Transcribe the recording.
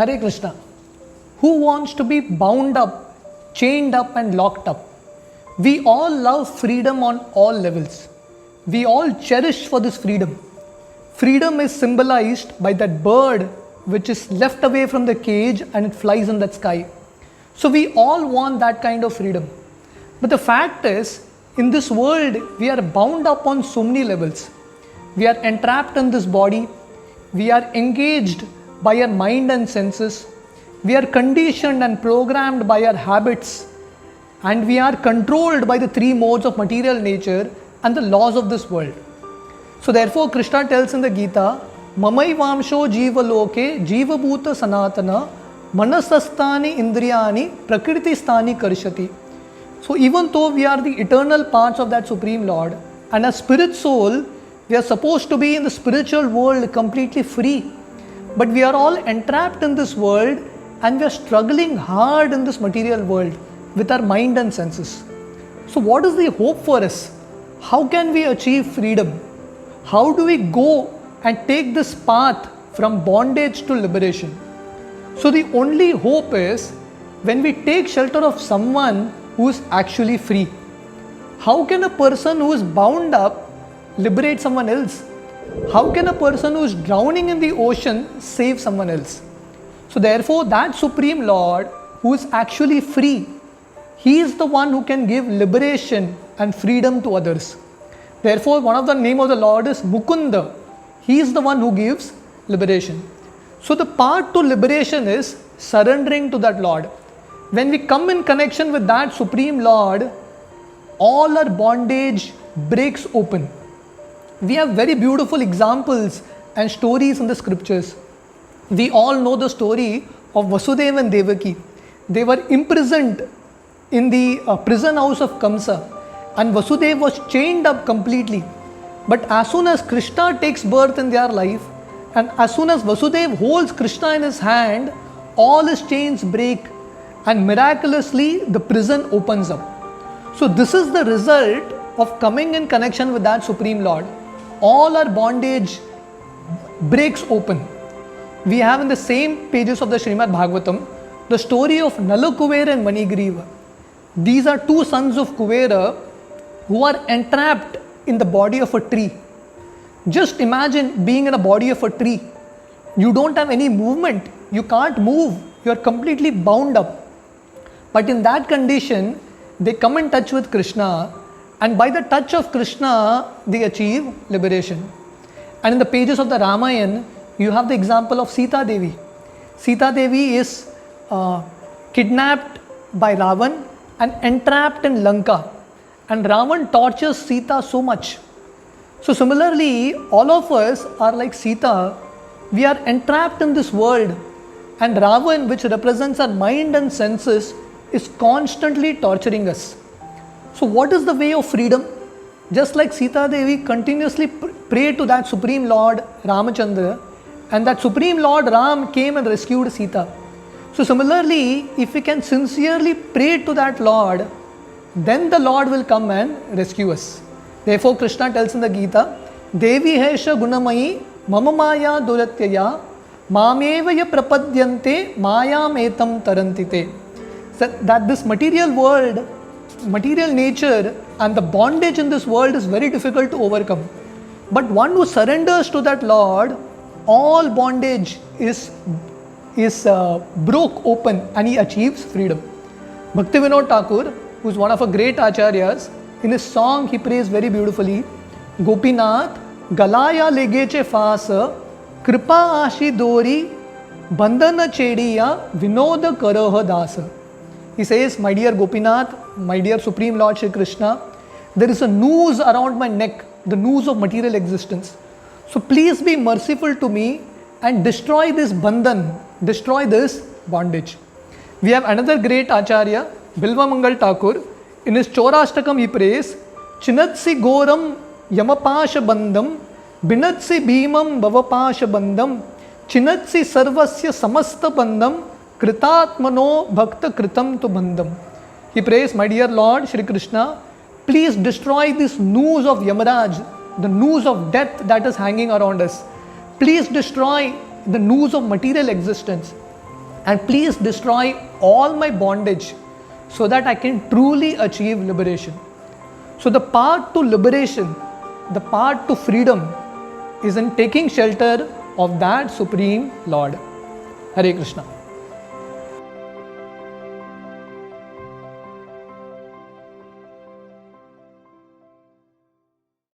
Hare Krishna. Who wants to be bound up, chained up and locked up? We all love freedom on all levels. We all cherish for this freedom. Freedom is symbolized by that bird which is left away from the cage and it flies in that sky. So we all want that kind of freedom. But the fact is, in this world, we are bound up on so many levels. We are entrapped in this body. We are engaged by our mind and senses. We are conditioned and programmed by our habits. And we are controlled by the three modes of material nature and the laws of this world. So therefore, Krishna tells in the Gita, Mamai Vamsho Jiva Loke Jiva Bhuta Sanatana Manasastani Indriyani Prakriti Stani Karshati. So even though we are the eternal parts of that Supreme Lord, and as spirit soul, we are supposed to be in the spiritual world completely free. But we are all entrapped in this world and we are struggling hard in this material world with our mind and senses. So what is the hope for us? How can we achieve freedom? How do we go and take this path from bondage to liberation? So the only hope is when we take shelter of someone who is actually free. How can a person who is bound up liberate someone else? How can a person who is drowning in the ocean save someone else? So therefore, that Supreme Lord who is actually free, He is the one who can give liberation and freedom to others. Therefore, one of the name of the Lord is Mukunda. He is the one who gives liberation. So the path to liberation is surrendering to that Lord. When we come in connection with that Supreme Lord, all our bondage breaks open. We have very beautiful examples and stories in the scriptures. We all know the story of Vasudeva and Devaki. They were imprisoned in the prison house of Kamsa, and Vasudeva was chained up completely. But as soon as Krishna takes birth in their life, and as soon as Vasudeva holds Krishna in his hand, all his chains break and miraculously the prison opens up. So this is the result of coming in connection with that Supreme Lord. All our bondage breaks open. We have in the same pages of the Srimad Bhagavatam the story of Nala Kuvera and Manigriva. These are two sons of Kuvera who are entrapped in the body of a tree. Just imagine being in a body of a tree. You don't have any movement. You can't move. You are completely bound up. But in that condition, they come in touch with Krishna, and by the touch of Krishna, they achieve liberation. And in the pages of the Ramayana, you have the example of Sita Devi. Sita Devi is kidnapped by Ravan and entrapped in Lanka. And Ravan tortures Sita so much. So similarly, all of us are like Sita. We are entrapped in this world. And Ravan, which represents our mind and senses, is constantly torturing us. So what is the way of freedom? Just like Sita Devi continuously prayed to that Supreme Lord Ramachandra, and that Supreme Lord Ram came and rescued Sita. So similarly, if we can sincerely pray to that Lord, then the Lord will come and rescue us. Therefore Krishna tells in the Gita, Devi Hesha Gunamayi Mama Maya Duratyaya Mamevaya Prapadyante Mayam Etam Tarantite. That this material world, material nature and the bondage in this world is very difficult to overcome. But one who surrenders to that Lord, all bondage is broke open and he achieves freedom. Bhaktivinoda Thakur, who is one of our great acharyas, in his song he prays very beautifully, Gopinath Galaya Legeche Fasa Kripa Ashi Dori Bandhana Chediya Vinoda Karaha Dasa. He says, my dear Gopinath, my dear Supreme Lord Shri Krishna, there is a noose around my neck, the noose of material existence. So please be merciful to me and destroy this bandhan, destroy this bondage. We have another great Acharya, Bilva Mangal Thakur. In his Chaurashtakam he prays, Chinatsi Goram Yamapasha Bandham, Binatsi Bhimam Bhavapasha Bandham, Chinatsi Sarvasya Samasta Bandham, Kritatmano Bhakta Kritam Tu Bandham. He prays, my dear Lord Shri Krishna, please destroy this noose of Yamaraj, the noose of death that is hanging around us. Please destroy the noose of material existence. and please destroy all my bondage so that I can truly achieve liberation. So the path to liberation, the path to freedom is in taking shelter of that Supreme Lord. Hare Krishna.